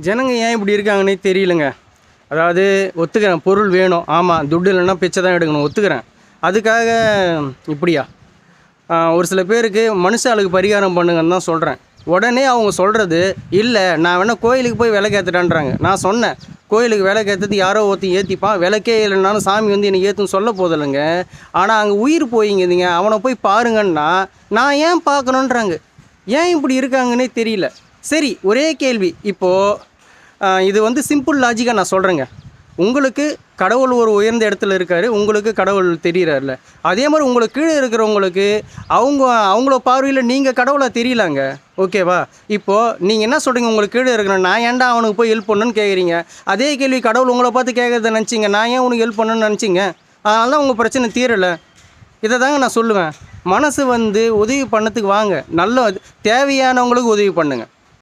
ஜனங்க ஏன் இப்படி இருக்காங்கன்னே தெரியலங்க. அதாவது ஒத்துக்கிறேன், பொருள் வேணும். ஆமாம், துட்டு இல்லைன்னா பிச்சை தான் எடுக்கணும், ஒத்துக்கிறேன். அதுக்காக இப்படியா? ஒரு சில பேருக்கு மனுஷாளுக்கு பரிகாரம் பண்ணுங்கன்னு தான் சொல்கிறேன். உடனே அவங்க சொல்கிறது, இல்லை நான் வேணால் கோயிலுக்கு போய் விளக்கேற்றுட்டான்றாங்க. நான் சொன்னேன், கோயிலுக்கு விளக்கேற்றது யாரோ ஒருத்தன் ஏற்றிப்பான், விளக்கே இல்லைனாலும் சாமி வந்து என்னை ஏற்றுன்னு சொல்ல போதில்லைங்க. ஆனால் அங்கே உயிர் போயிங்குதுங்க, அவனை போய் பாருங்கன்னா நான் ஏன் பார்க்கணுன்றாங்க. ஏன் இப்படி இருக்காங்கன்னே தெரியல. சரி, ஒரே கேள்வி. இப்போது இது வந்து சிம்பிள் லாஜிக்காக நான் சொல்கிறேங்க. உங்களுக்கு கடவுள் ஒரு உயர்ந்த இடத்துல இருக்கார், உங்களுக்கு கடவுள் தெரிகிறார்ல. அதே மாதிரி உங்களுக்கு கீழே இருக்கிறவங்களுக்கு அவங்கள பார்வையில் நீங்கள் கடவுளாக தெரியலாங்க. ஓகேவா? இப்போது நீங்கள் என்ன சொல்கிறீங்க, உங்களுக்கு கீழே இருக்கிறேன், நான் ஏன்டா அவனுக்கு போய் ஹெல்ப் பண்ணணுன்னு கேட்குறீங்க. அதே கேள்வி கடவுள் உங்களை பார்த்து கேட்குறத நினச்சிங்க, நான் ஏன் உனக்கு ஹெல்ப் பண்ணணுன்னு நினச்சிங்க. அதனால தான் உங்கள் பிரச்சனை தீரலை. இதை தாங்க நான் சொல்லுவேன். மனசு வந்து உதவி பண்ணத்துக்கு வாங்க, நல்ல தேவையானவங்களுக்கு உதவி பண்ணுங்கள்.